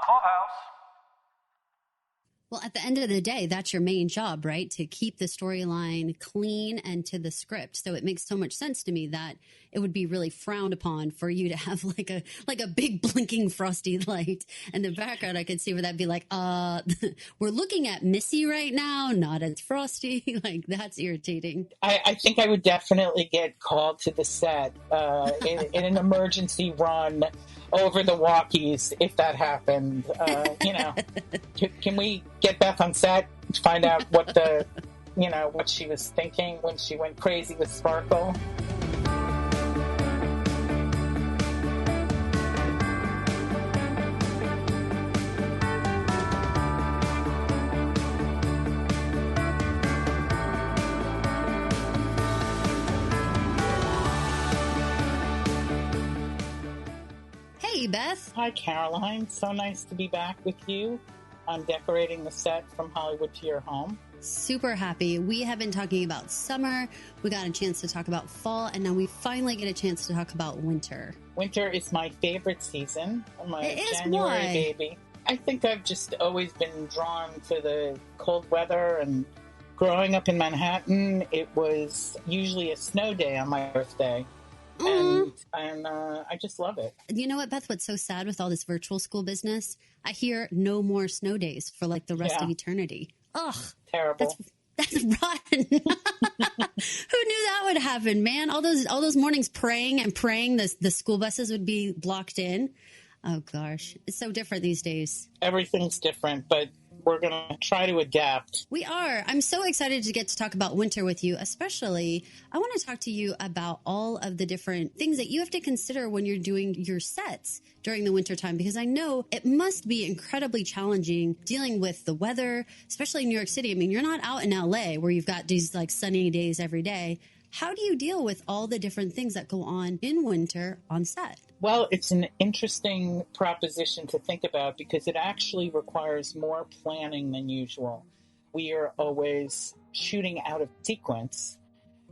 Clubhouse. Well, at the end of the day, that's your main job, right? To keep the storyline clean and to the script. So it makes so much sense to me that it would be really frowned upon for you to have like a big blinking frosty light in the background. I could see where that'd be like, we're looking at Missy right now, not as Frosty. Like, that's irritating. I think I would definitely get called to the set in an emergency run over the walkies if that happened. Can we get Beth on set, find out what she was thinking when she went crazy with Sparkle? Hey, Beth. Hi, Caroline. So nice to be back with you on decorating the set from Hollywood to your home. Super happy. We have been talking about summer. We got a chance to talk about fall, and now we finally get a chance to talk about winter. Winter is my favorite season. I'm a January why? baby. I think I've just always been drawn to the cold weather, and growing up in Manhattan, it was usually a snow day on my birthday. And I just love it. You know what, Beth? What's so sad with all this virtual school business? I hear no more snow days for like the rest of eternity. Ugh. Terrible. That's rotten. Who knew that would happen, man? All those mornings praying the school buses would be blocked in. Oh gosh, it's so different these days. Everything's different, but we're going to try to adapt. We are. I'm so excited to get to talk about winter with you, especially I want to talk to you about all of the different things that you have to consider when you're doing your sets during the winter time, because I know it must be incredibly challenging dealing with the weather, especially in New York City. I mean, you're not out in LA where you've got these like sunny days every day. How do you deal with all the different things that go on in winter on set? Well, it's an interesting proposition to think about because it actually requires more planning than usual. We are always shooting out of sequence.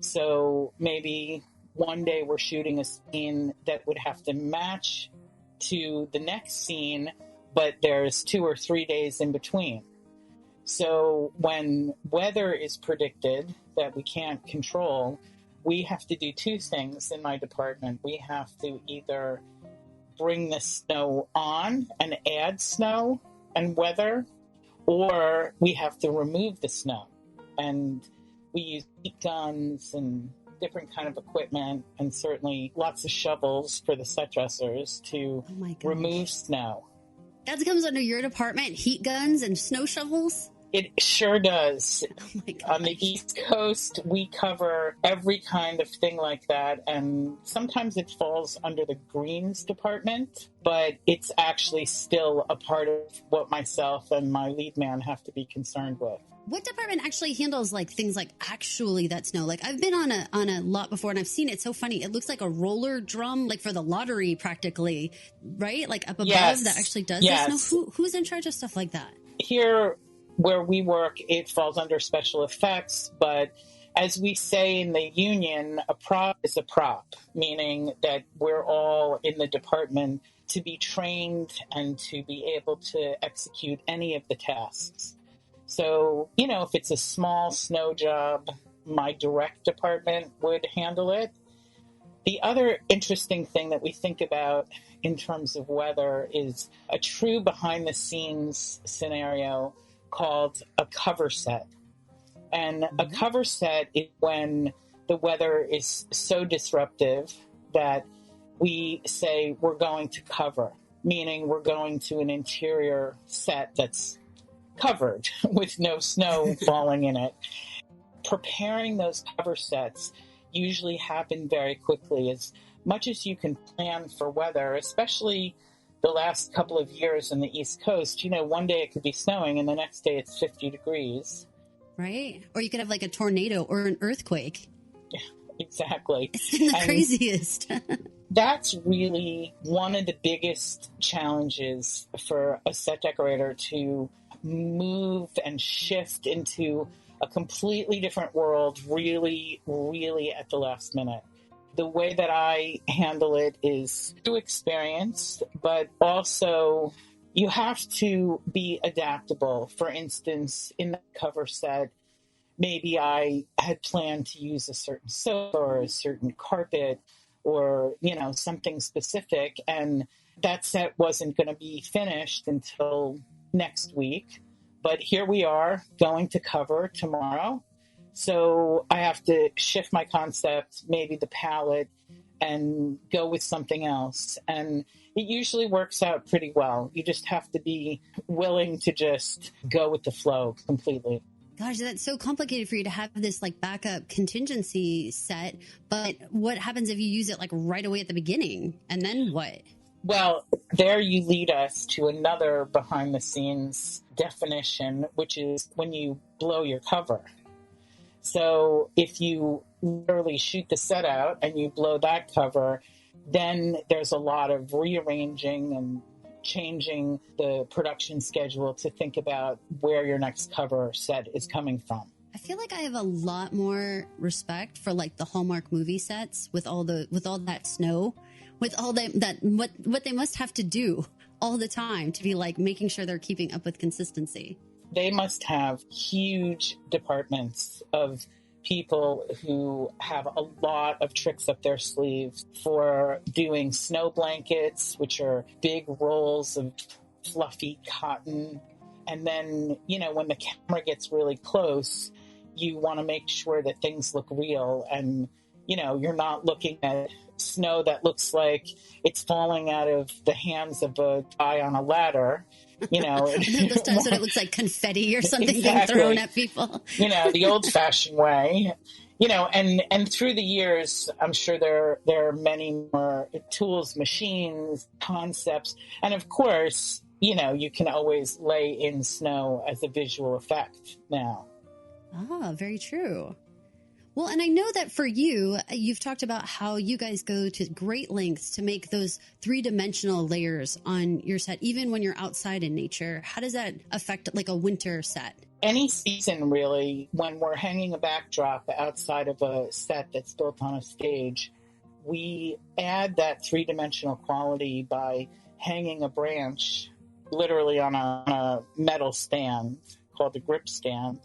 So maybe one day we're shooting a scene that would have to match to the next scene, but there's 2 or 3 days in between. So when weather is predicted that we can't control, we have to do 2 things in my department. We have to either bring the snow on and add snow and weather, or we have to remove the snow. And we use heat guns and different kind of equipment, and certainly lots of shovels for the set dressers to remove snow. That comes under your department, heat guns and snow shovels? It sure does. Oh my gosh. On the East Coast, we cover every kind of thing like that, and sometimes it falls under the greens department, but it's actually still a part of what myself and my lead man have to be concerned with. What department actually handles like things like actually that snow? Like I've been on a lot before and I've seen it. It's so funny. It looks like a roller drum, like for the lottery practically, right? Like up above that actually does the snow. Who's in charge of stuff like that? Here where we work, it falls under special effects, but as we say in the union, a prop is a prop, meaning that we're all in the department to be trained and to be able to execute any of the tasks. So, if it's a small snow job, my direct department would handle it. The other interesting thing that we think about in terms of weather is a true behind-the-scenes scenario called a cover set. And a cover set is when the weather is so disruptive that we say we're going to cover, meaning we're going to an interior set that's covered with no snow falling in it. Preparing those cover sets usually happen very quickly. As much as you can plan for weather, especially the last couple of years on the East Coast, one day it could be snowing and the next day it's 50 degrees. Right. Or you could have like a tornado or an earthquake. Yeah, exactly. It's been the craziest. That's really one of the biggest challenges for a set decorator, to move and shift into a completely different world really, really at the last minute. The way that I handle it is through experience, but also You have to be adaptable. For instance, in the cover set, maybe I had planned to use a certain sofa or a certain carpet or, something specific. And that set wasn't going to be finished until next week. But here we are going to cover tomorrow. So I have to shift my concept, maybe the palette, and go with something else. And it usually works out pretty well. You just have to be willing to just go with the flow completely. Gosh, that's so complicated for you to have this like backup contingency set. But what happens if you use it like right away at the beginning? And then what? Well, there you lead us to another behind the scenes definition, which is when you blow your cover. So if you literally shoot the set out and you blow that cover, then there's a lot of rearranging and changing the production schedule to think about where your next cover set is coming from. I feel like I have a lot more respect for like the Hallmark movie sets with all that snow, with all that what they must have to do all the time to be like making sure they're keeping up with consistency. They must have huge departments of people who have a lot of tricks up their sleeves for doing snow blankets, which are big rolls of fluffy cotton. And then, when the camera gets really close, you want to make sure that things look real. And, you're not looking at snow that looks like it's falling out of the hands of a guy on a ladder. Those times when it looks like confetti or something exactly. being thrown at people. The old-fashioned way. And through the years, I'm sure there are many more tools, machines, concepts, and of course, you can always lay in snow as a visual effect now. Ah, very true. Well, and I know that for you, you've talked about how you guys go to great lengths to make those three-dimensional layers on your set, even when you're outside in nature. How does that affect like a winter set? Any season, really, when we're hanging a backdrop outside of a set that's built on a stage, we add that three-dimensional quality by hanging a branch literally on a metal stand called a grip stand.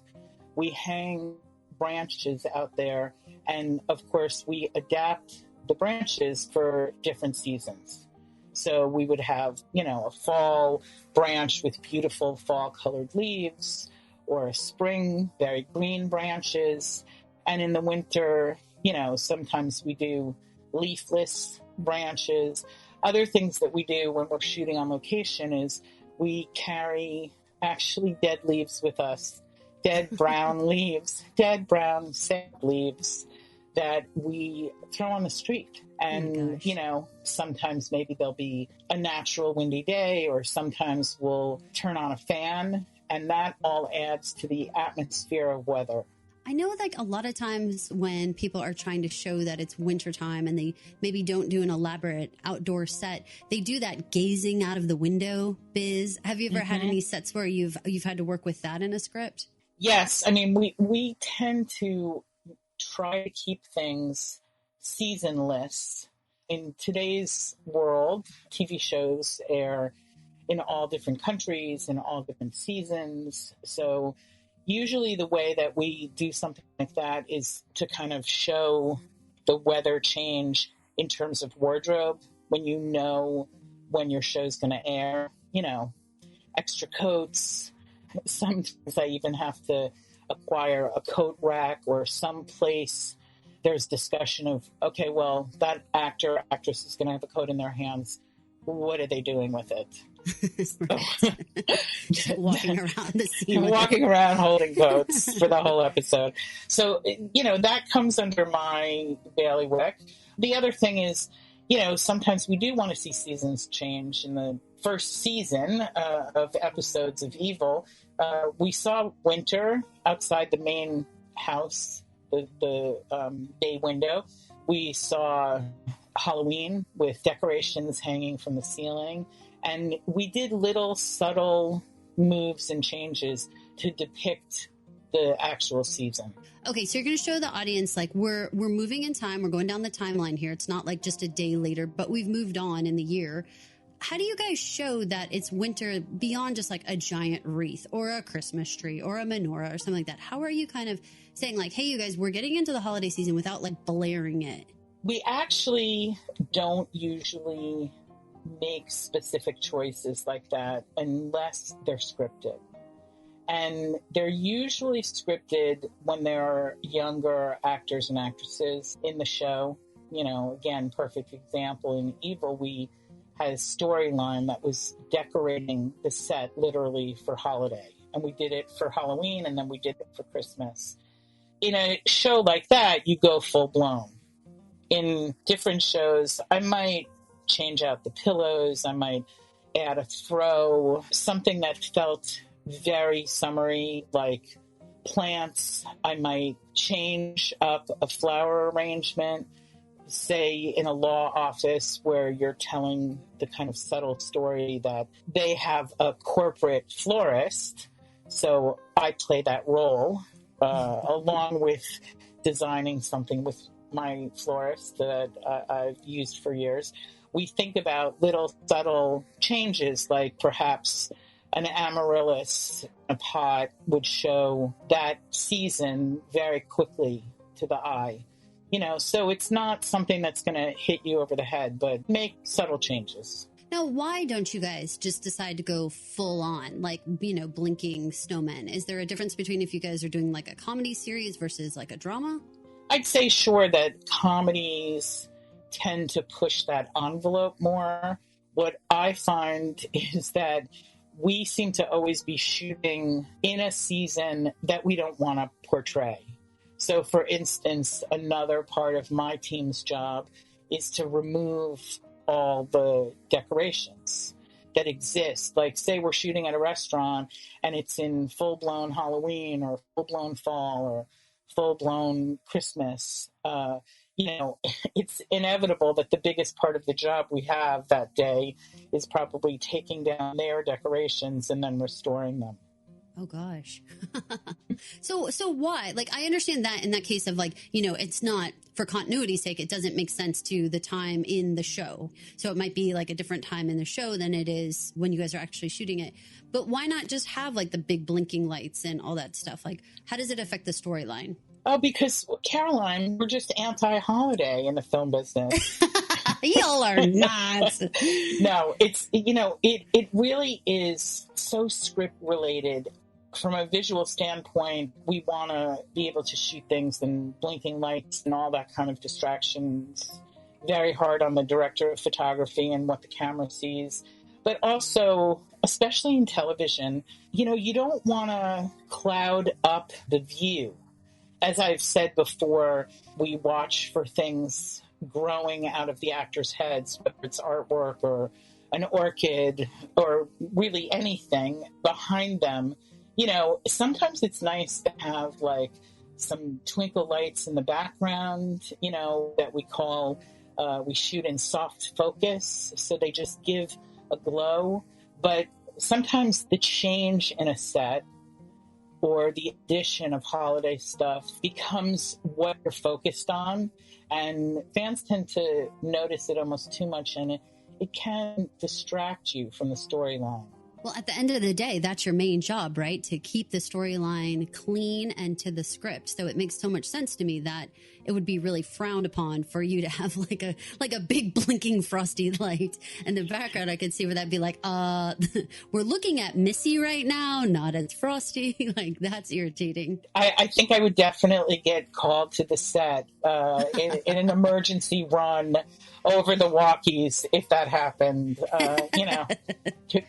We hang branches out there, and of course we adapt the branches for different seasons. So we would have, a fall branch with beautiful fall colored leaves, or a spring, very green branches. And in the winter, sometimes we do leafless branches. Other things that we do when we're shooting on location is we carry actually dead leaves with us. Dead brown leaves, dead brown sap leaves that we throw on the street. And, sometimes maybe there'll be a natural windy day, or sometimes we'll turn on a fan, and that all adds to the atmosphere of weather. I know like a lot of times when people are trying to show that it's wintertime and they maybe don't do an elaborate outdoor set, they do that gazing out of the window biz. Have you ever had any sets where you've had to work with that in a script? Yes. I mean, we tend to try to keep things seasonless. In today's world, TV shows air in all different countries, in all different seasons. So usually the way that we do something like that is to kind of show the weather change in terms of wardrobe when when your show's going to air, extra coats. Sometimes I even have to acquire a coat rack, or some place there's discussion of, okay, well, that actor, actress is going to have a coat in their hands. What are they doing with it? Just walking around the scene. Walking around holding coats for the whole episode. So, that comes under my bailiwick. The other thing is, sometimes we do want to see seasons change. In the first season of episodes of Evil, we saw winter outside the main house, the bay window. We saw Halloween with decorations hanging from the ceiling. And we did little subtle moves and changes to depict the actual season. Okay, so you're going to show the audience like we're moving in time. We're going down the timeline here. It's not like just a day later, but we've moved on in the year. how do you guys show that it's winter beyond just like a giant wreath or a Christmas tree or a menorah or something like that? How are you kind of saying like, hey, you guys, we're getting into the holiday season without like blaring it? We actually don't usually make specific choices like that unless they're scripted. And they're usually scripted when there are younger actors and actresses in the show. You know, again, perfect example in Evil, we had a storyline that was decorating the set literally for holiday. And we did it for Halloween, and then we did it for Christmas. In a show like that, you go full blown. In different shows, I might change out the pillows. I might add a throw, something that felt very summery, like plants. I might change up a flower arrangement, say in a law office where you're telling the kind of subtle story that they have a corporate florist. So I play that role along with designing something with my florist that I've used for years. We think about little subtle changes, like perhaps an amaryllis in a pot would show that season very quickly to the eye. You know, so it's not something that's going to hit you over the head, but make subtle changes. Now, why don't you guys just decide to go full on, like, you know, blinking snowmen? Is there a difference between if you guys are doing like a comedy series versus like a drama? I'd say sure that comedies tend to push that envelope more. What I find is that we seem to always be shooting in a season that we don't want to portray. So, for instance, another part of my team's job is to remove all the decorations that exist. Like, say we're shooting at a restaurant and it's in full-blown Halloween or full-blown fall or full-blown Christmas. You know, it's inevitable that the biggest part of the job we have that day is probably taking down their decorations and then restoring them. Oh gosh. So why? Like, I understand that in that case of like, you know, it's not for continuity's sake, it doesn't make sense to the time in the show. So it might be like a different time in the show than it is when you guys are actually shooting it. But why not just have like the big blinking lights and all that stuff? Like, how does it affect the storyline? Oh, because Caroline, we're just anti-holiday in the film business. Y'all are not. No, it's, you know, it really is so script related. From a visual standpoint, we want to be able to shoot things in blinking lights and all that kind of distractions. Very hard on the director of photography and what the camera sees. But also, especially in television, you know, you don't want to cloud up the view. As I've said before, we watch for things growing out of the actors' heads, whether it's artwork or an orchid or really anything behind them. You know, sometimes it's nice to have like some twinkle lights in the background, you know, that we call, we shoot in soft focus. So they just give a glow. But sometimes the change in a set or the addition of holiday stuff becomes what you're focused on. And fans tend to notice it almost too much, and it can distract you from the storyline. Well, at the end of the day, that's your main job, right? To keep the storyline clean and to the script. So it makes so much sense to me that it would be really frowned upon for you to have like a big blinking frosty light in the background. I could see where that'd be like, we're looking at Missy right now, not as Frosty. Like, that's irritating. I think I would definitely get called to the set in an emergency run over the walkies if that happened. You know,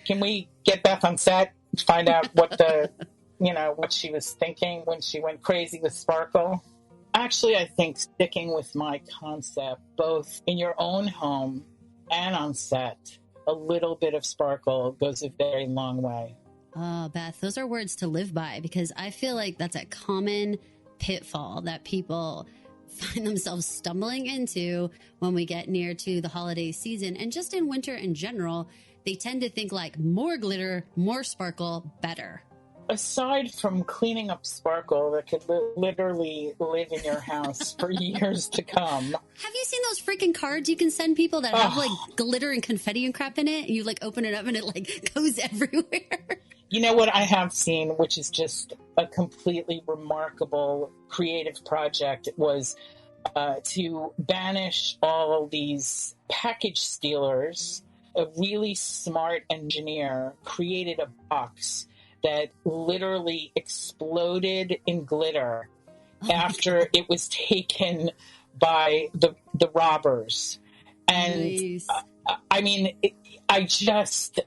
can we get Beth on set, find out what she was thinking when she went crazy with Sparkle? Actually, I think sticking with my concept, both in your own home and on set, a little bit of sparkle goes a very long way. Oh, Beth, those are words to live by, because I feel like that's a common pitfall that people find themselves stumbling into when we get near to the holiday season. And just in winter in general, they tend to think like more glitter, more sparkle, better. aside from cleaning up sparkle that could literally live in your house for years to come. Have you seen those freaking cards you can send people that have like glitter and confetti and crap in it? And you like open it up and it like goes everywhere. You know what I have seen, which is just a completely remarkable creative project, was to banish all these package stealers. A really smart engineer created a box that literally exploded in glitter after it was taken by the robbers. And nice. I mean, I just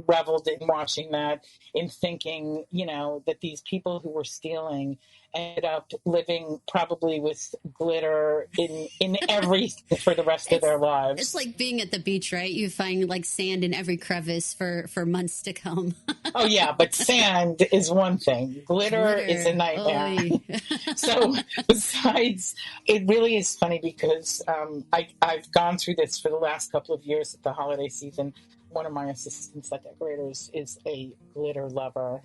reveled in watching that, in thinking, that these people who were stealing ended up living probably with glitter in everything for the rest of their lives. It's like being at the beach, right? You find like sand in every crevice for months to come. Oh yeah, but sand is one thing. Glitter is a nightmare. So besides, it really is funny because I've gone through this for the last couple of years at the holiday season. One of my assistant set decorators is a glitter lover.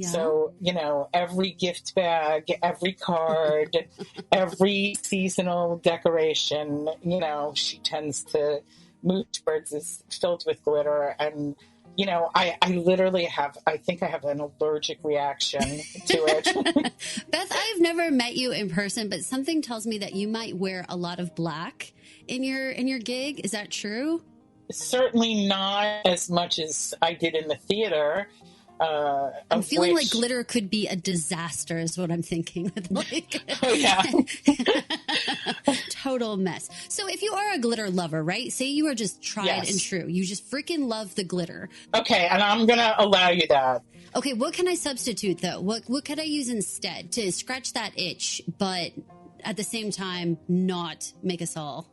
Yeah. So, every gift bag, every card, every seasonal decoration, she tends to move towards is filled with glitter. And, I literally I think I have an allergic reaction to it. Beth, I've never met you in person, but something tells me that you might wear a lot of black in your gig. Is that true? Certainly not as much as I did in the theater. I'm feeling like glitter could be a disaster is what I'm thinking. Like, oh, yeah. Total mess. So if you are a glitter lover, right? Say you are just tried and true. You just freaking love the glitter. Okay, and I'm going to allow you that. Okay, what can I substitute, though? What could I use instead to scratch that itch, but at the same time not make us all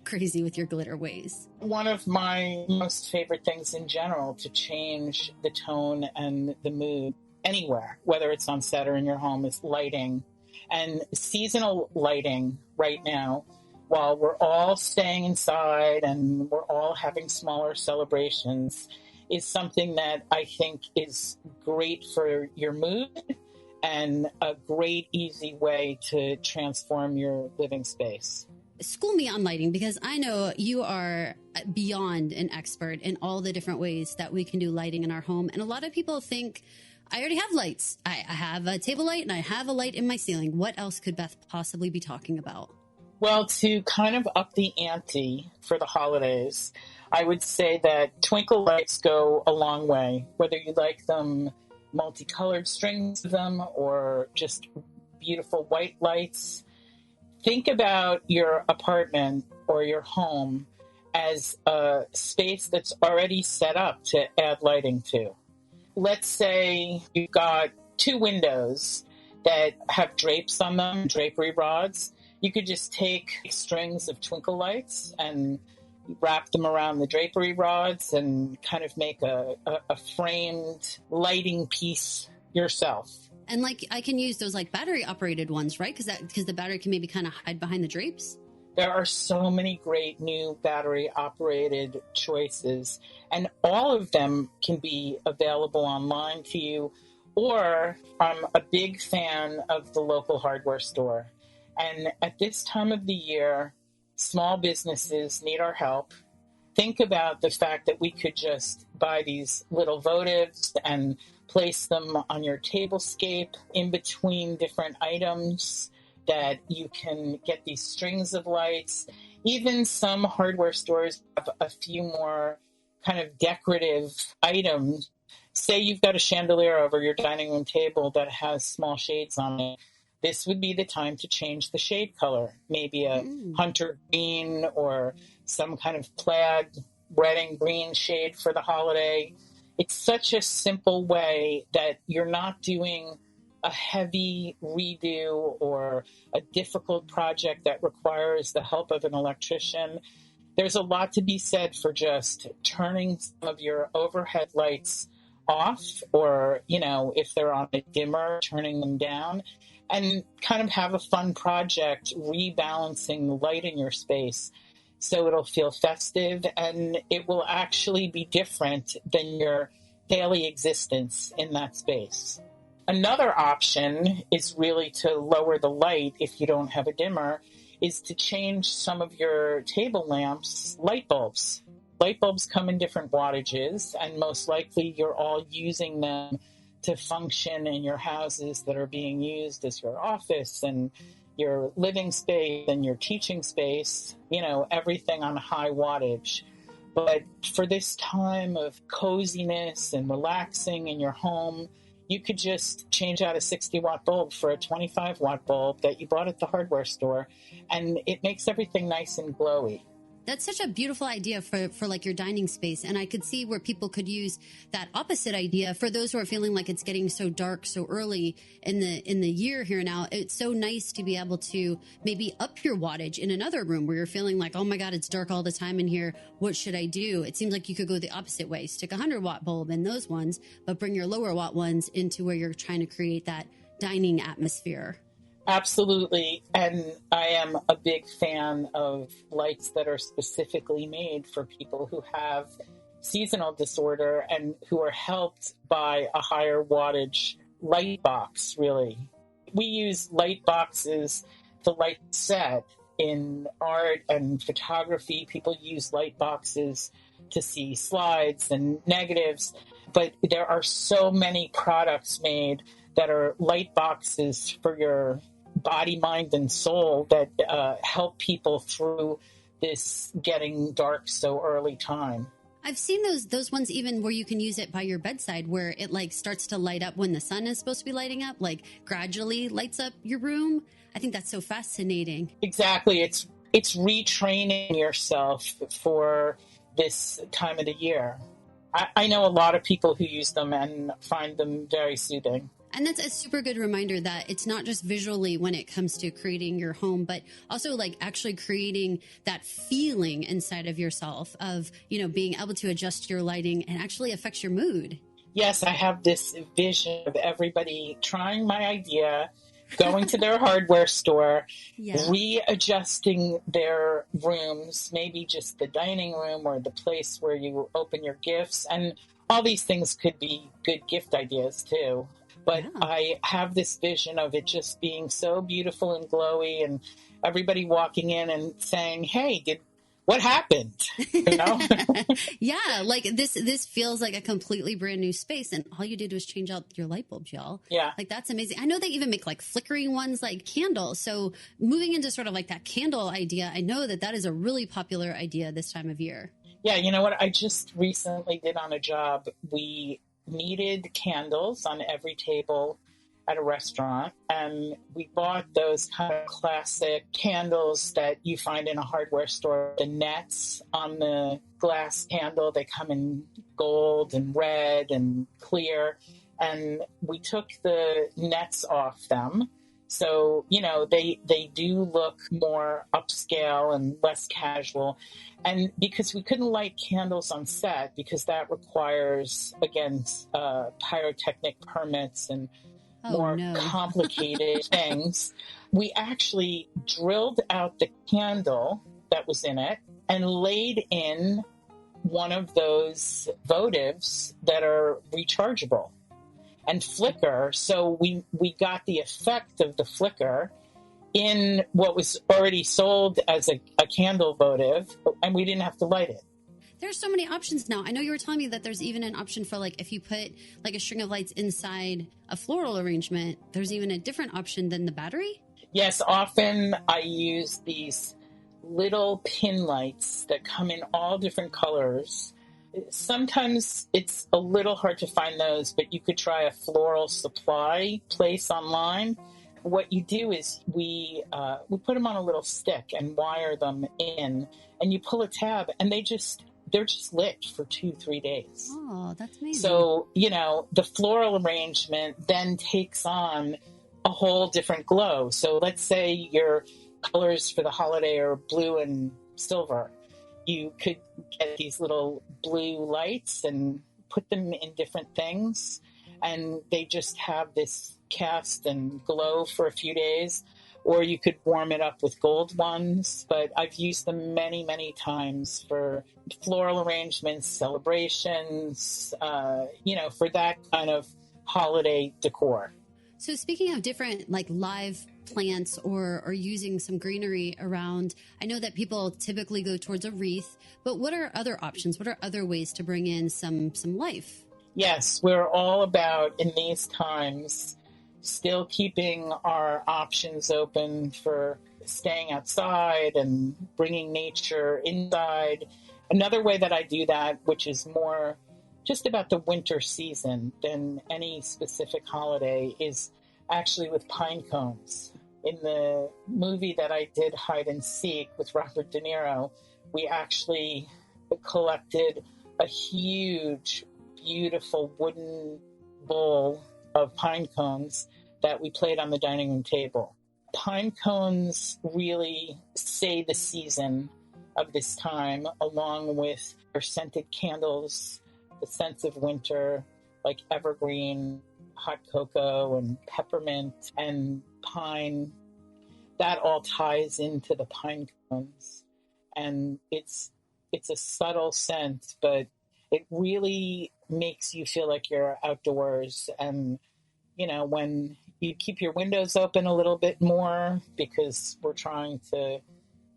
crazy with your glitter ways? One of my most favorite things in general to change the tone and the mood anywhere, whether it's on set or in your home, is lighting. And seasonal lighting right now, while we're all staying inside and we're all having smaller celebrations, is something that I think is great for your mood and a great, easy way to transform your living space. School me on lighting, because I know you are beyond an expert in all the different ways that we can do lighting in our home. And a lot of people think, I already have lights. I have a table light and I have a light in my ceiling. What else could Beth possibly be talking about? Well, to kind of up the ante for the holidays, I would say that twinkle lights go a long way, whether you like them multicolored strings of them or just beautiful white lights. Think about your apartment or your home as a space that's already set up to add lighting to. Let's say you've got two windows that have drapes on them, drapery rods. You could just take strings of twinkle lights and wrap them around the drapery rods and kind of make a framed lighting piece yourself. And like I can use those like battery operated ones, right? Because the battery can maybe kind of hide behind the drapes. There are so many great new battery operated choices, and all of them can be available online to you. Or I'm a big fan of the local hardware store. And at this time of the year, small businesses need our help. Think about the fact that we could just buy these little votives and place them on your tablescape in between different items, that you can get these strings of lights. Even some hardware stores have a few more kind of decorative items. Say you've got a chandelier over your dining room table that has small shades on it. This would be the time to change the shade color. Maybe a hunter green or some kind of plaid red and green shade for the holiday. It's such a simple way that you're not doing a heavy redo or a difficult project that requires the help of an electrician. There's a lot to be said for just turning some of your overhead lights off, or, if they're on a dimmer, turning them down, and kind of have a fun project rebalancing the light in your space so it'll feel festive and it will actually be different than your daily existence in that space. Another option is really to lower the light if you don't have a dimmer, is to change some of your table lamps light bulbs. Light bulbs come in different wattages, and most likely you're all using them to function in your houses that are being used as your office and your living space and your teaching space, everything on high wattage. But for this time of coziness and relaxing in your home, you could just change out a 60-watt bulb for a 25-watt bulb that you bought at the hardware store, and it makes everything nice and glowy. That's such a beautiful idea for like your dining space. And I could see where people could use that opposite idea for those who are feeling like it's getting so dark so early in the year here now. It's so nice to be able to maybe up your wattage in another room where you're feeling like, oh my God, it's dark all the time in here. What should I do? It seems like you could go the opposite way. Stick a 100-watt bulb in those ones, but bring your lower watt ones into where you're trying to create that dining atmosphere. Absolutely. And I am a big fan of lights that are specifically made for people who have seasonal disorder and who are helped by a higher wattage light box, really. We use light boxes to light set. In art and photography, people use light boxes to see slides and negatives. But there are so many products made that are light boxes for your body, mind, and soul that help people through this getting dark so early time. I've seen those ones even where you can use it by your bedside, where it like starts to light up when the sun is supposed to be lighting up, like gradually lights up your room. I think that's so fascinating. Exactly. It's retraining yourself for this time of the year. I know a lot of people who use them and find them very soothing. And that's a super good reminder that it's not just visually when it comes to creating your home, but also like actually creating that feeling inside of yourself of, being able to adjust your lighting and actually affects your mood. Yes, I have this vision of everybody trying my idea, going to their hardware store, readjusting their rooms, maybe just the dining room or the place where you open your gifts. And all these things could be good gift ideas too. But I have this vision of it just being so beautiful and glowy and everybody walking in and saying, hey, what happened? Yeah, like this feels like a completely brand new space, and all you did was change out your light bulbs, y'all. Yeah. Like that's amazing. I know they even make like flickering ones like candles. So moving into sort of like that candle idea, I know that is a really popular idea this time of year. Yeah, you know what? I just recently did on a job. We needed candles on every table at a restaurant, and we bought those kind of classic candles that you find in a hardware store. The nets on the glass candle, they come in gold and red and clear, and we took the nets off them. So, they do look more upscale and less casual. And because we couldn't light candles on set, because that requires, again, pyrotechnic permits and more complicated things, we actually drilled out the candle that was in it and laid in one of those votives that are rechargeable and flicker. So we got the effect of the flicker in what was already sold as a candle votive, and we didn't have to light it. There's so many options now. I know you were telling me that there's even an option for like if you put like a string of lights inside a floral arrangement, there's even a different option than the battery. Yes, often I use these little pin lights that come in all different colors. Sometimes it's a little hard to find those, but you could try a floral supply place online. What you do is we put them on a little stick and wire them in, and you pull a tab, and they're just lit for 2-3 days. Oh, that's amazing. So, the floral arrangement then takes on a whole different glow. So let's say your colors for the holiday are blue and silver. You could get these little blue lights and put them in different things, and they just have this cast and glow for a few days. or you could warm it up with gold ones. But I've used them many, many times for floral arrangements, celebrations, for that kind of holiday decor. So speaking of different like live plants or using some greenery around, I know that people typically go towards a wreath, but what are other options? What are other ways to bring in some life? Yes, we're all about in these times still keeping our options open for staying outside and bringing nature inside. Another way that I do that, which is more just about the winter season than any specific holiday, is actually with pine cones. In the movie that I did, Hide and Seek, with Robert De Niro, we actually collected a huge, beautiful wooden bowl of pine cones that we played on the dining room table. Pine cones really say the season of this time, along with our scented candles, the scents of winter, like evergreen, hot cocoa, and peppermint, and pine. That all ties into the pine cones. And it's a subtle scent, but it really makes you feel like you're outdoors. And, when you keep your windows open a little bit more, because we're trying to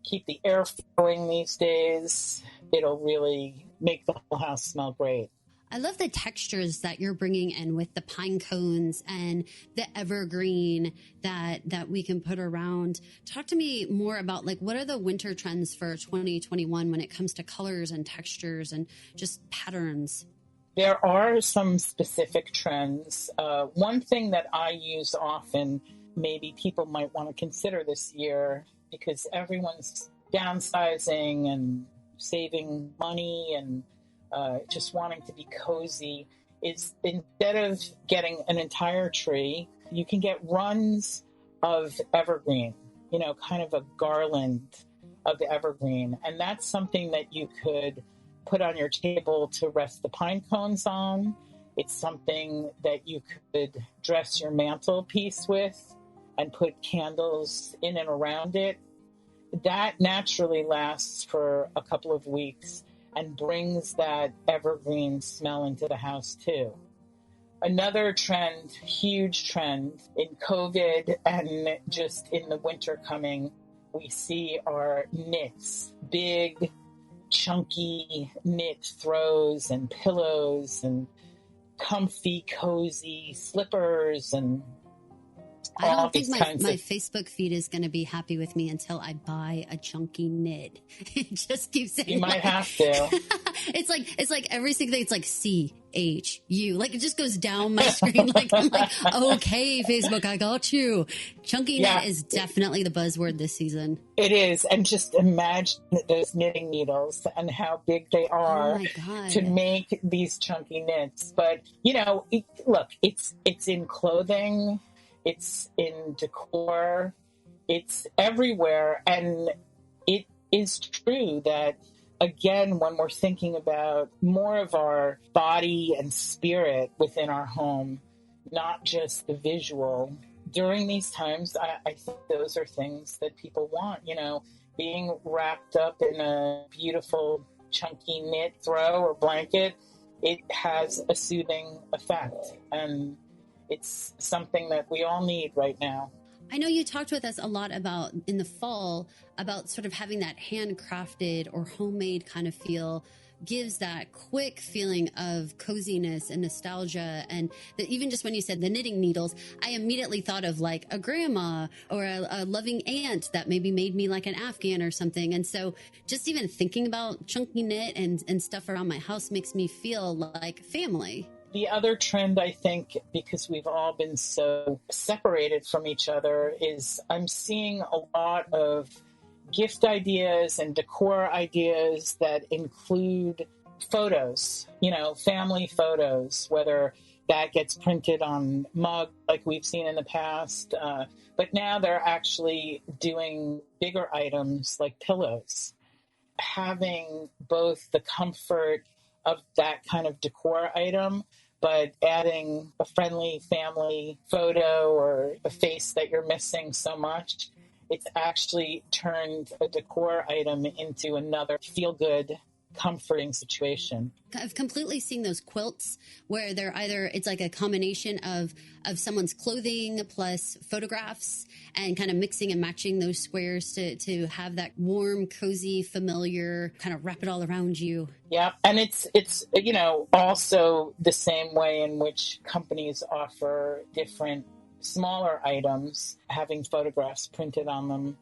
keep the air flowing these days, it'll really make the whole house smell great. I love the textures that you're bringing in with the pine cones and the evergreen that we can put around. Talk to me more about like what are the winter trends for 2021 when it comes to colors and textures and just patterns? There are some specific trends. One thing that I use often, maybe people might want to consider this year, because everyone's downsizing and saving money and just wanting to be cozy, is instead of getting an entire tree, you can get runs of evergreen, kind of a garland of evergreen. And that's something that you could put on your table to rest the pine cones on. It's something that you could dress your mantelpiece with and put candles in and around it. That naturally lasts for a couple of weeks and brings that evergreen smell into the house too. Another trend, huge trend in COVID and just in the winter coming, we see our knits, big, chunky knit throws and pillows and comfy, cozy slippers and I don't think my Facebook feed is going to be happy with me until I buy a chunky knit. It just keeps saying you might have to. It's like every single thing. It's like CHU. Like it just goes down my screen. Like I'm like, okay, Facebook, I got you. Chunky knit is definitely the buzzword this season. It is, and just imagine those knitting needles and how big they are to make these chunky knits. But look, it's in clothing. It's in decor, it's everywhere. And it is true that, again, when we're thinking about more of our body and spirit within our home, not just the visual, during these times, I think those are things that people want, being wrapped up in a beautiful chunky knit throw or blanket. It has a soothing effect. And it's something that we all need right now. I know you talked with us a lot about in the fall about sort of having that handcrafted or homemade kind of feel gives that quick feeling of coziness and nostalgia. And that even just when you said the knitting needles, I immediately thought of like a grandma or a loving aunt that maybe made me like an Afghan or something. And so just even thinking about chunky knit and stuff around my house makes me feel like family. The other trend, I think, because we've all been so separated from each other, is I'm seeing a lot of gift ideas and decor ideas that include photos, family photos, whether that gets printed on mug like we've seen in the past. But now they're actually doing bigger items like pillows. Having both the comfort of that kind of decor item, but adding a friendly family photo or a face that you're missing so much It's actually turned a decor item into another feel-good, comforting situation. I've completely seen those quilts where they're either, it's like a combination of someone's clothing plus photographs and kind of mixing and matching those squares to have that warm, cozy, familiar kind of wrap it all around you. Yeah. And it's, also the same way in which companies offer different smaller items, having photographs printed on them.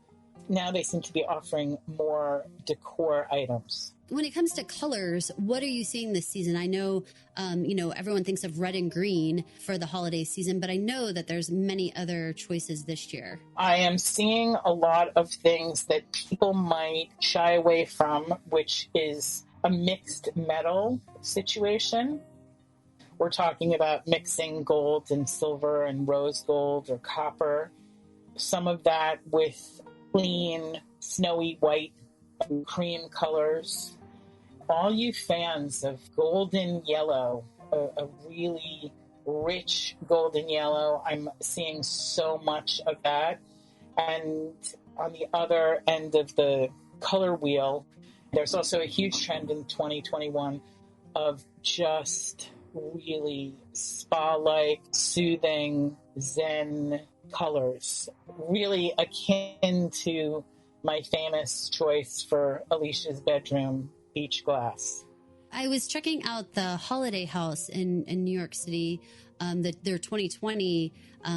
Now they seem to be offering more decor items. When it comes to colors, what are you seeing this season? I know, everyone thinks of red and green for the holiday season, but I know that there's many other choices this year. I am seeing a lot of things that people might shy away from, which is a mixed metal situation. We're talking about mixing gold and silver and rose gold or copper. Some of that with clean, snowy white and cream colors. All you fans of golden yellow, a really rich golden yellow, I'm seeing so much of that. And on the other end of the color wheel, there's also a huge trend in 2021 of just really spa-like, soothing, zen colors, really akin to my famous choice for Alicia's bedroom, beach glass. I was checking out the Holiday House in New York City, their 2020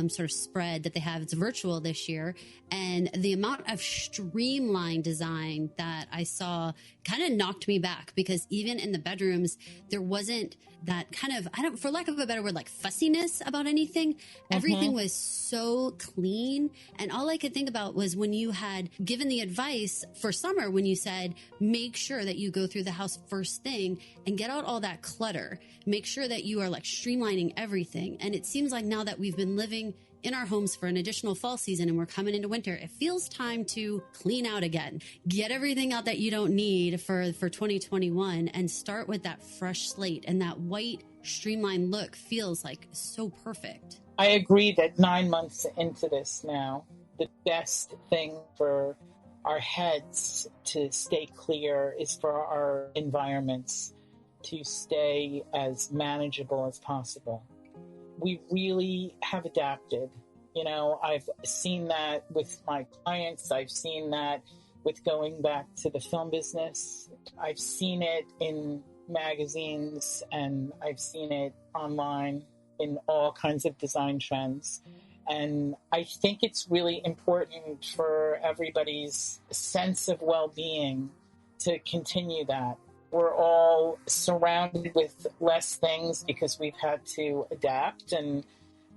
sort of spread that they have. It's virtual this year. And the amount of streamlined design that I saw kind of knocked me back, because even in the bedrooms, there wasn't that kind of, for lack of a better word, like fussiness about anything. Everything was so clean. And all I could think about was when you had given the advice for summer, when you said, make sure that you go through the house first thing and get out all that clutter. Make sure that you are like streamlining everything. And it seems like now that we've been living in our homes for an additional fall season and we're coming into winter, it feels time to clean out again. Get everything out that you don't need for 2021 and start with that fresh slate. And that white streamlined look feels like so perfect. I agree that 9 months into this now, the best thing for our heads to stay clear is for our environments to stay as manageable as possible. We really have adapted. I've seen that with my clients. I've seen that with going back to the film business. I've seen it in magazines and I've seen it online in all kinds of design trends. And I think it's really important for everybody's sense of well-being to continue that. We're all surrounded with less things because we've had to adapt and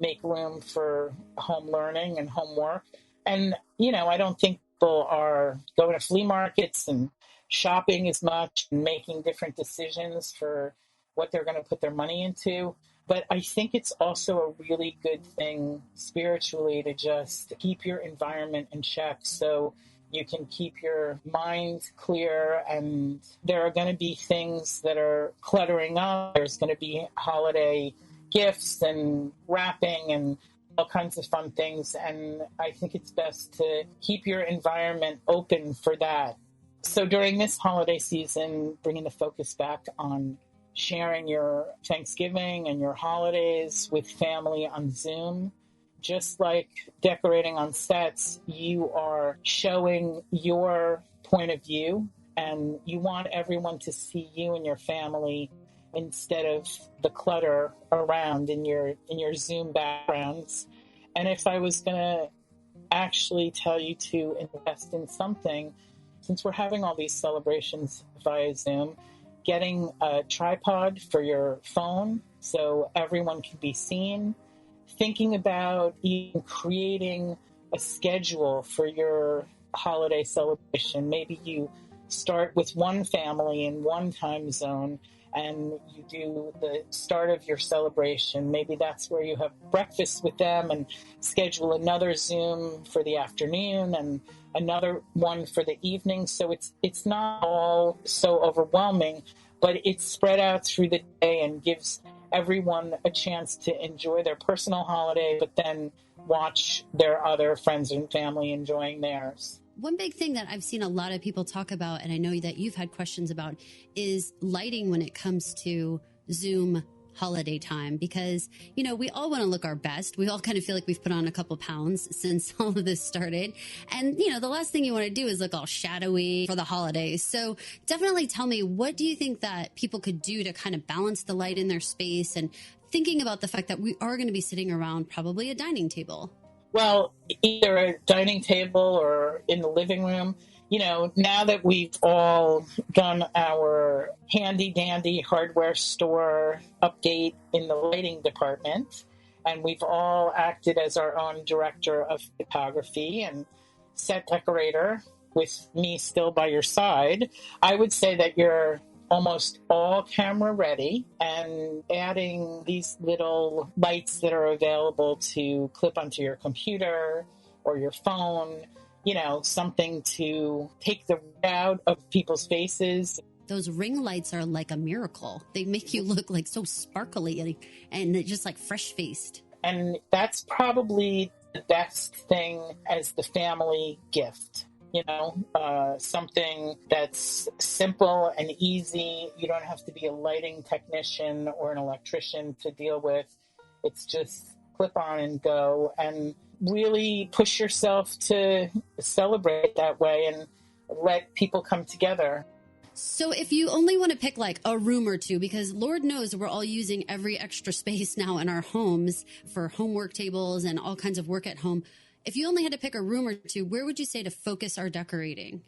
make room for home learning and homework. And, I don't think people are going to flea markets and shopping as much and making different decisions for what they're going to put their money into. But I think it's also a really good thing spiritually to just keep your environment in check so you can keep your mind clear, and there are going to be things that are cluttering up. There's going to be holiday gifts and wrapping and all kinds of fun things. And I think it's best to keep your environment open for that. So during this holiday season, bringing the focus back on sharing your Thanksgiving and your holidays with family on Zoom. Just like decorating on sets, you are showing your point of view, and you want everyone to see you and your family instead of the clutter around in your Zoom backgrounds. And if I was going to actually tell you to invest in something, since we're having all these celebrations via Zoom, getting a tripod for your phone so everyone can be seen, thinking about even creating a schedule for your holiday celebration. Maybe you start with one family in one time zone and you do the start of your celebration. Maybe that's where you have breakfast with them and schedule another Zoom for the afternoon and another one for the evening. So it's not all so overwhelming, but it's spread out through the day and gives everyone a chance to enjoy their personal holiday, but then watch their other friends and family enjoying theirs. One big thing that I've seen a lot of people talk about, and I know that you've had questions about, is lighting when it comes to Zoom holiday time, because, you know, we all want to look our best. We all kind of feel like we've put on a couple pounds since all of this started. And, you know, the last thing you want to do is look all shadowy for the holidays. So definitely tell me, what do you think that people could do to kind of balance the light in their space, and thinking about the fact that we are going to be sitting around probably a dining table? Well, either a dining table or in the living room. You know, now that we've all done our handy dandy hardware store update in the lighting department, and we've all acted as our own director of photography and set decorator with me still by your side, I would say that you're almost all camera ready, and adding these little lights that are available to clip onto your computer or your phone, you know, something to take the out of people's faces. Those ring lights are like a miracle. They make you look like so sparkly and just like fresh faced. And that's probably the best thing as the family gift. You know, something that's simple and easy. You don't have to be a lighting technician or an electrician to deal with. It's just clip on and go, and really push yourself to celebrate that way and let people come together. So if you only want to pick like a room or two, because Lord knows we're all using every extra space now in our homes for homework tables and all kinds of work at home. If you only had to pick a room or two, where would you say to focus our decorating?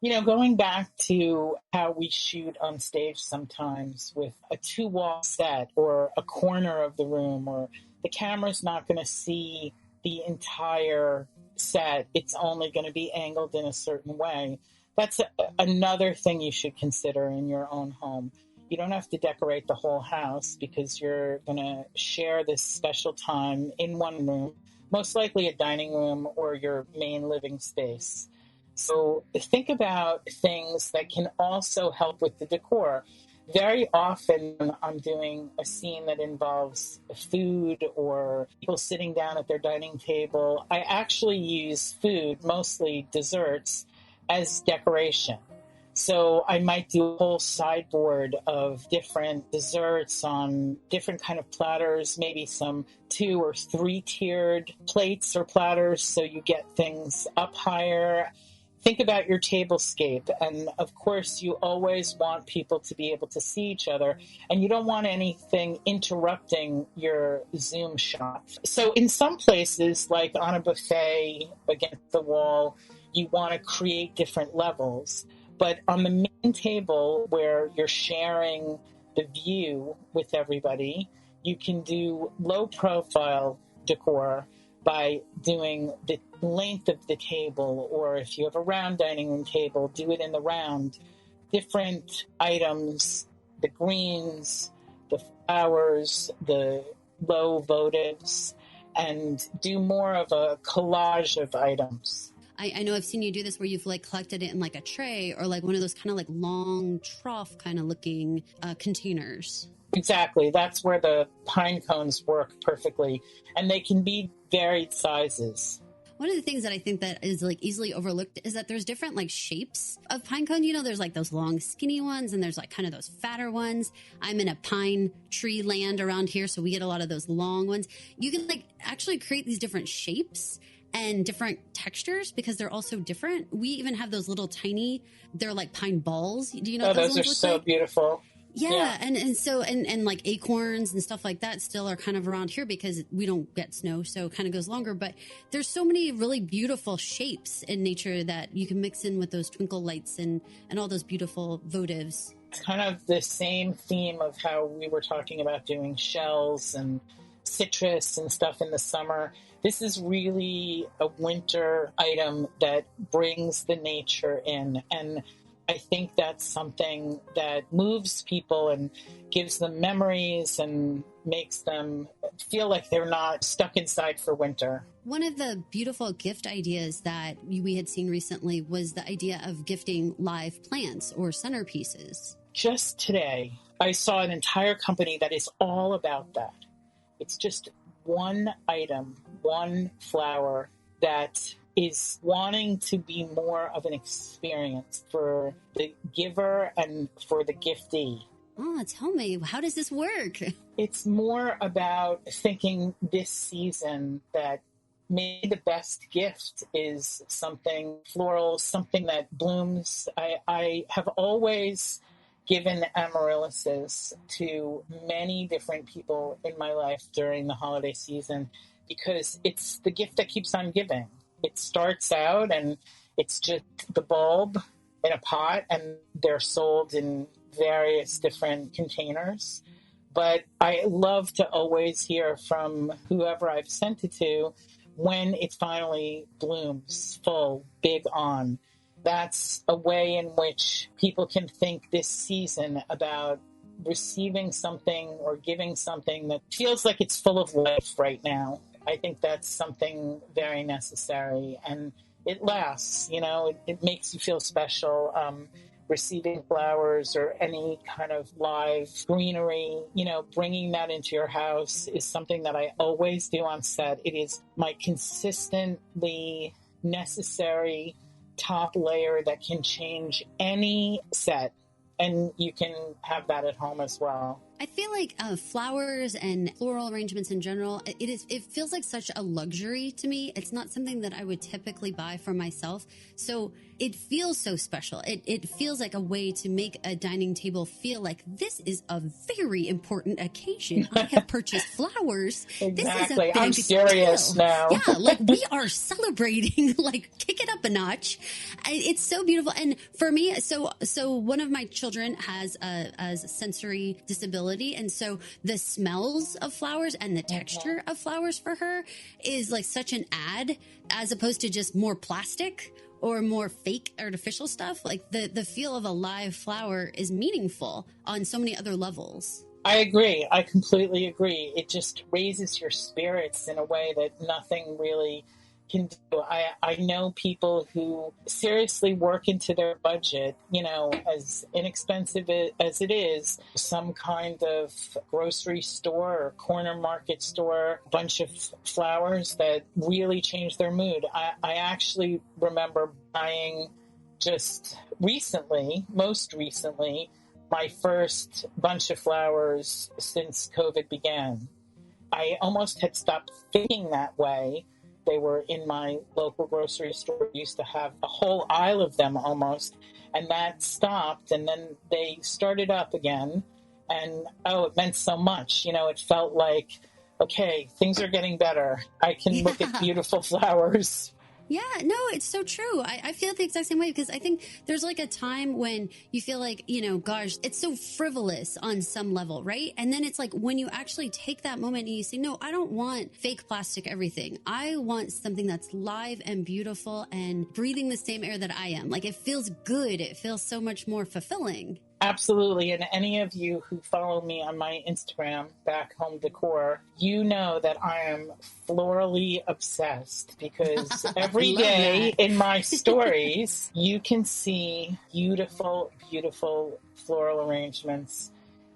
You know, going back to how we shoot on stage sometimes with a 2-wall set or a corner of the room, or the camera's not going to see the entire set. It's only going to be angled in a certain way. That's another thing you should consider in your own home. You don't have to decorate the whole house because you're going to share this special time in one room, most likely a dining room or your main living space. So think about things that can also help with the decor. Very often I'm doing a scene that involves food or people sitting down at their dining table. I actually use food, mostly desserts, as decoration. So I might do a whole sideboard of different desserts on different kind of platters, maybe some 2 or 3 tiered plates or platters, so you get things up higher. Think about your tablescape. And of course, you always want people to be able to see each other, and you don't want anything interrupting your Zoom shot. So in some places, like on a buffet against the wall, you want to create different levels. But on the main table where you're sharing the view with everybody, you can do low profile decor by doing the length of the table, or if you have a round dining room table, do it in the round. Different items, the greens, the flowers, the low votives, and do more of a collage of items. I know I've seen you do this where you've like collected it in like a tray or like one of those kind of like long trough kind of looking containers. Exactly. That's where the pine cones work perfectly. And they can be varied sizes. One of the things that I think that is like easily overlooked is that there's different like shapes of pine cone. You know, there's like those long skinny ones and there's like kind of those fatter ones. I'm in a pine tree land around here, so we get a lot of those long ones. You can like actually create these different shapes and different textures because they're also different. We even have those little tiny, they're like pine balls. Do you know what those are so like? Beautiful. Yeah. And so like acorns and stuff like that still are kind of around here because we don't get snow, so it kind of goes longer. But there's so many really beautiful shapes in nature that you can mix in with those twinkle lights and all those beautiful votives. It's kind of the same theme of how we were talking about doing shells and citrus and stuff in the summer. This is really a winter item that brings the nature in. And I think that's something that moves people and gives them memories and makes them feel like they're not stuck inside for winter. One of the beautiful gift ideas that we had seen recently was the idea of gifting live plants or centerpieces. Just today, I saw an entire company that is all about that. It's just one item, one flower that is wanting to be more of an experience for the giver and for the giftee. Oh, tell me, how does this work? It's more about thinking this season that maybe the best gift is something floral, something that blooms. I have always given amaryllises to many different people in my life during the holiday season because it's the gift that keeps on giving. It starts out and it's just the bulb in a pot, and they're sold in various different containers. But I love to always hear from whoever I've sent it to when it finally blooms full, big on. That's a way in which people can think this season about receiving something or giving something that feels like it's full of life right now. I think that's something very necessary, and it lasts. It makes you feel special. Receiving flowers or any kind of live greenery, bringing that into your house is something that I always do on set. It is my consistently necessary top layer that can change any set, and you can have that at home as well. I feel like flowers and floral arrangements in general, it feels like such a luxury to me. It's not something that I would typically buy for myself. So it feels so special. It feels like a way to make a dining table feel like this is a very important occasion. I have purchased flowers. Exactly. This is a big I'm serious deal. now. Yeah, like we are celebrating, like kick it up a notch. It's so beautiful. And for me, so one of my children has a sensory disability. And so the smells of flowers and the texture of flowers for her is like such an add, as opposed to just more plastic or more fake artificial stuff. Like the feel of a live flower is meaningful on so many other levels. I agree. I completely agree. It just raises your spirits in a way that nothing really can do. I know people who seriously work into their budget, as inexpensive as it is, some kind of grocery store or corner market store, a bunch of flowers that really change their mood. I actually remember buying just most recently, my first bunch of flowers since COVID began. I almost had stopped thinking that way. They were in my local grocery store. We used to have a whole aisle of them almost, and that stopped, and then they started up again, and it meant so much. It felt like, okay, things are getting better. I can look at beautiful flowers. Yeah, no, it's so true. I feel the exact same way because I think there's like a time when you feel like, gosh, it's so frivolous on some level, right? And then it's like when you actually take that moment and you say, no, I don't want fake plastic everything. I want something that's live and beautiful and breathing the same air that I am. Like it feels good. It feels so much more fulfilling. Absolutely. And any of you who follow me on my Instagram, Back Home Decor, you know that I am florally obsessed because every day in my stories, you can see beautiful, beautiful floral arrangements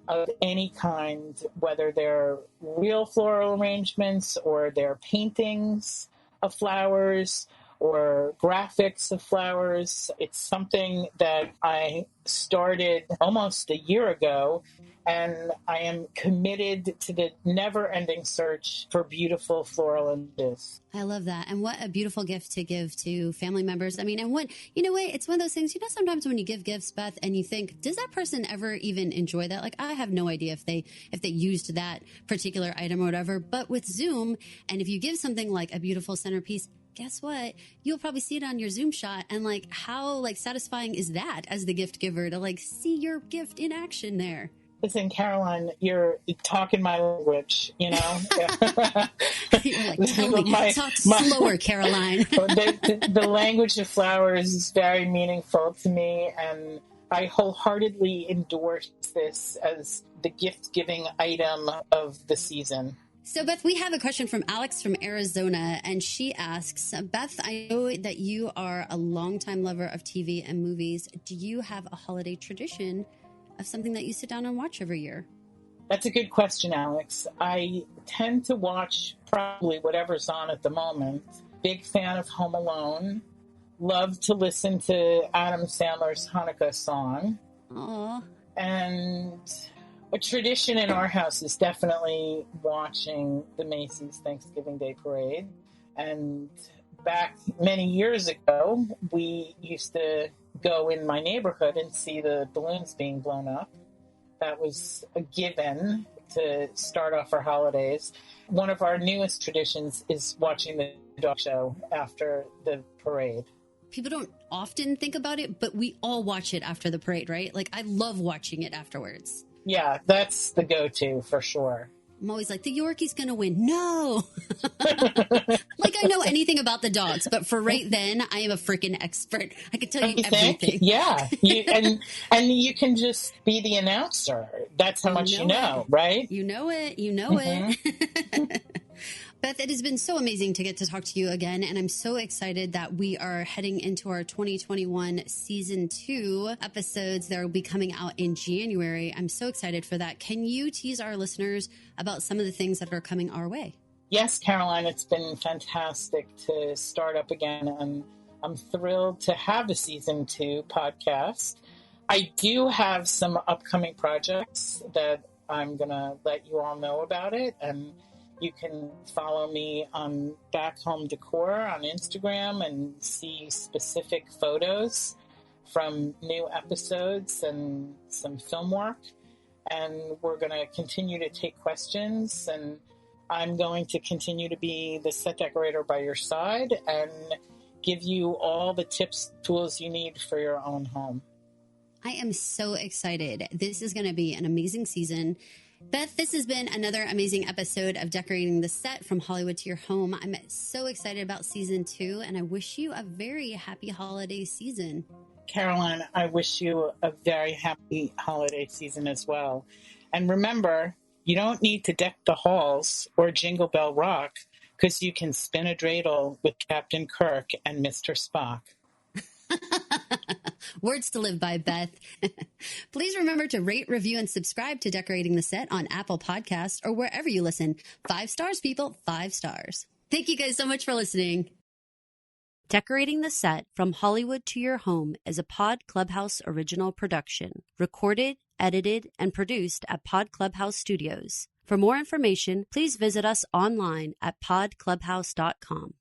of any kind, whether they're real floral arrangements or they're paintings of flowers or graphics of flowers. It's something that I started almost a year ago, and I am committed to the never-ending search for beautiful floral images. I love that. And what a beautiful gift to give to family members. I mean, and it's one of those things, sometimes when you give gifts, Beth, and you think, does that person ever even enjoy that? Like, I have no idea if they used that particular item or whatever, but with Zoom, and if you give something like a beautiful centerpiece, guess what? You'll probably see it on your Zoom shot. And like, how satisfying is that as the gift giver to see your gift in action there? Listen, Caroline, you're talking my language, You're like, tell me, talk slower, Caroline. The language of flowers is very meaningful to me, and I wholeheartedly endorse this as the gift-giving item of the season. So, Beth, we have a question from Alex from Arizona, and she asks, Beth, I know that you are a longtime lover of TV and movies. Do you have a holiday tradition of something that you sit down and watch every year? That's a good question, Alex. I tend to watch probably whatever's on at the moment. Big fan of Home Alone. Love to listen to Adam Sandler's Hanukkah song. Aww. And a tradition in our house is definitely watching the Macy's Thanksgiving Day Parade. And back many years ago, we used to go in my neighborhood and see the balloons being blown up. That was a given to start off our holidays. One of our newest traditions is watching the dog show after the parade. People don't often think about it, but we all watch it after the parade, right? Like, I love watching it afterwards. Yeah, that's the go-to for sure. I'm always like, the Yorkie's going to win. No. Like, I know anything about the dogs, but for right then, I am a freaking expert. I can tell you everything. Yeah. And you can just be the announcer. That's how much you know, right? You know it. You know it. Beth, it has been so amazing to get to talk to you again, and I'm so excited that we are heading into our 2021 Season 2 episodes that will be coming out in January. I'm so excited for that. Can you tease our listeners about some of the things that are coming our way? Yes, Caroline, it's been fantastic to start up again, and I'm thrilled to have a Season 2 podcast. I do have some upcoming projects that I'm going to let you all know about it, and you can follow me on Back Home Decor on Instagram and see specific photos from new episodes and some film work. And we're going to continue to take questions, and I'm going to continue to be the set decorator by your side and give you all the tips, tools you need for your own home. I am so excited. This is going to be an amazing season. Beth, this has been another amazing episode of Decorating the Set from Hollywood to Your Home. I'm so excited about Season 2, and I wish you a very happy holiday season. Caroline, I wish you a very happy holiday season as well. And remember, you don't need to deck the halls or Jingle Bell Rock, because you can spin a dreidel with Captain Kirk and Mr. Spock. Words to live by, Beth. Please remember to rate, review, and subscribe to Decorating the Set on Apple Podcasts or wherever you listen. 5 stars, people. 5 stars. Thank you guys so much for listening. Decorating the Set from Hollywood to Your Home is a Pod Clubhouse original production. Recorded, edited, and produced at Pod Clubhouse Studios. For more information, please visit us online at podclubhouse.com.